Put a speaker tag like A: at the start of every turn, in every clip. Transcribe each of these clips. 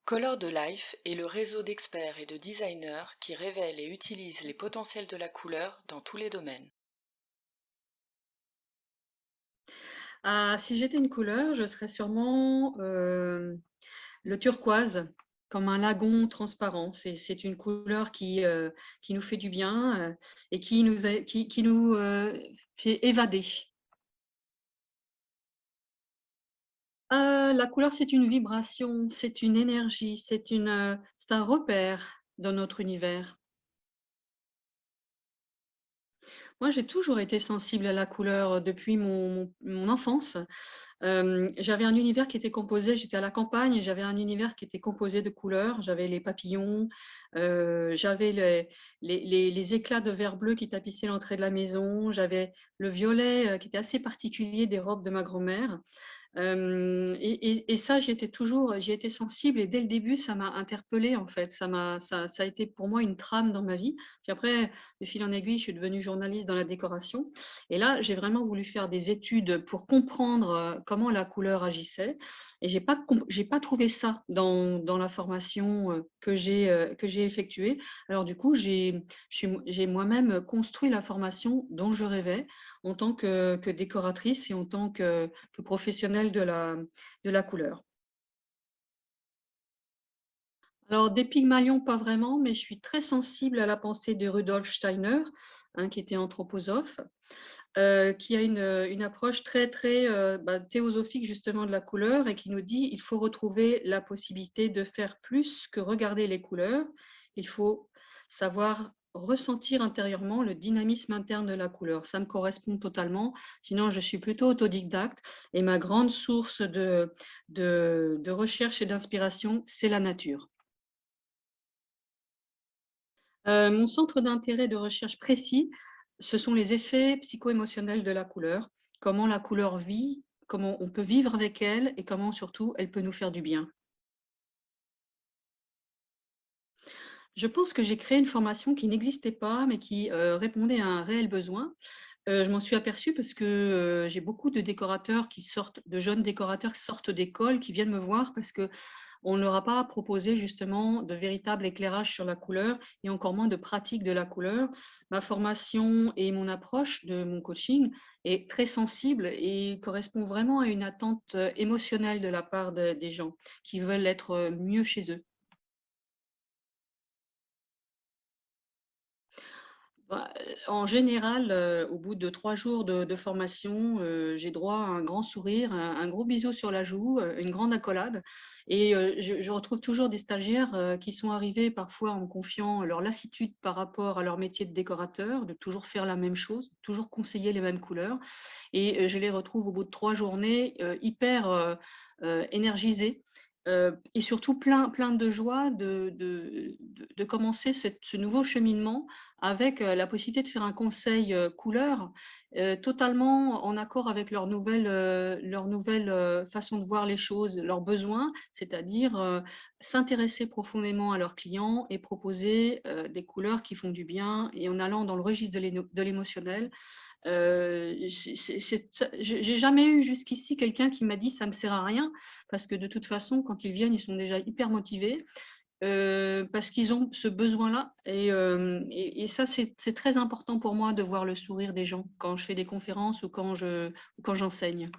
A: Color de Life est le réseau d'experts et de designers qui révèle et utilise les potentiels de la couleur dans tous les domaines.
B: Ah, si j'étais une couleur, je serais sûrement, le turquoise, comme un lagon transparent. C'est une couleur qui nous fait du bien, et qui nous fait évader. La couleur, c'est une vibration, c'est une énergie, c'est un repère dans notre univers. Moi, j'ai toujours été sensible à la couleur, depuis mon enfance. J'avais un univers qui était composé j'étais à la campagne et j'avais un univers qui était composé de couleurs. J'avais les papillons, j'avais les éclats de vert bleu qui tapissaient l'entrée de la maison, j'avais le violet, qui était assez particulier des robes de ma grand-mère. Et ça, j'y étais sensible et dès le début, ça m'a interpellée, en fait. Ça a été pour moi une trame dans ma vie. Puis après, de fil en aiguille, je suis devenue journaliste dans la décoration et là, j'ai vraiment voulu faire des études pour comprendre, comment la couleur agissait et j'ai pas trouvé ça dans la formation, que j'ai effectuée. Alors du coup, j'ai moi-même construit la formation dont je rêvais en tant que décoratrice et en tant que professionnelle de la couleur. Alors des Pygmalions, pas vraiment, mais je suis très sensible à la pensée de Rudolf Steiner, hein, qui était anthroposophe, qui a une approche très, théosophique justement de la couleur et qui nous dit: «Il faut retrouver la possibilité de faire plus que regarder les couleurs. Il faut savoir ressentir intérieurement le dynamisme interne de la couleur». Ça me correspond totalement, sinon je suis plutôt autodidacte et ma grande source de recherche et d'inspiration, c'est la nature. Mon centre d'intérêt de recherche précis, ce sont les effets psycho-émotionnels de la couleur, comment la couleur vit, comment on peut vivre avec elle et comment surtout elle peut nous faire du bien. Je pense que j'ai créé une formation qui n'existait pas, mais qui, répondait à un réel besoin. Je m'en suis aperçue parce que, j'ai beaucoup de jeunes décorateurs qui sortent d'école, qui viennent me voir parce que on ne leur a pas proposé justement de véritable éclairage sur la couleur et encore moins de pratique de la couleur. Ma formation et mon approche de mon coaching est très sensible et correspond vraiment à une attente, émotionnelle de la part des gens qui veulent être, mieux chez eux. En général, au bout de 3 jours de formation, j'ai droit à un grand sourire, un gros bisou sur la joue, une grande accolade et je retrouve toujours des stagiaires, qui sont arrivés parfois en me confiant leur lassitude par rapport à leur métier de décorateur, de toujours faire la même chose, toujours conseiller les mêmes couleurs et je les retrouve au bout de 3 journées, hyper, énergisés, et surtout plein de joie de commencer ce nouveau cheminement avec, la possibilité de faire un conseil, couleur, totalement en accord avec leur nouvelle, façon de voir les choses, leurs besoins, c'est-à-dire, s'intéresser profondément à leurs clients et proposer, des couleurs qui font du bien et en allant dans le registre de l'émotionnel. J'ai jamais eu jusqu'ici quelqu'un qui m'a dit: «Ça me sert à rien», parce que de toute façon, quand ils viennent, ils sont déjà hyper motivés, parce qu'ils ont ce besoin-là et ça, c'est très important pour moi de voir le sourire des gens quand je fais des conférences ou quand j'enseigne.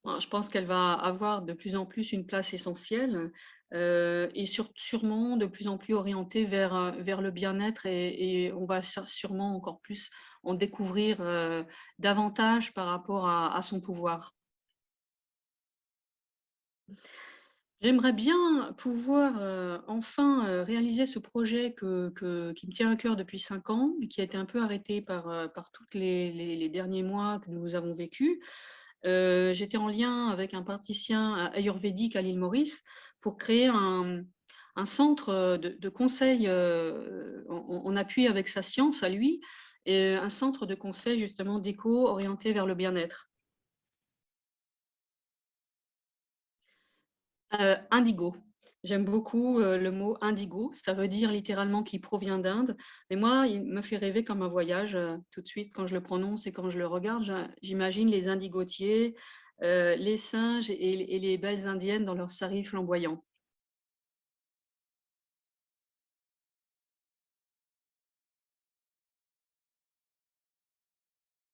B: Je pense qu'elle va avoir de plus en plus une place essentielle, et sûrement de plus en plus orientée vers le bien-être et on va sûrement encore plus en découvrir, davantage par rapport à son pouvoir. J'aimerais bien pouvoir, enfin, réaliser ce projet qui me tient à cœur depuis 5 ans, mais qui a été un peu arrêté par toutes les derniers mois que nous avons vécus. J'étais en lien avec un praticien ayurvédique à l'île Maurice pour créer un centre, de conseil, en appui avec sa science à lui et un centre de conseil justement déco orienté vers le bien-être. Indigo. J'aime beaucoup, le mot indigo. Ça veut dire littéralement «qui provient d'Inde», mais moi, il me fait rêver comme un voyage, tout de suite quand je le prononce et quand je le regarde, j'imagine les indigotiers, les singes et les belles indiennes dans leurs saris flamboyants.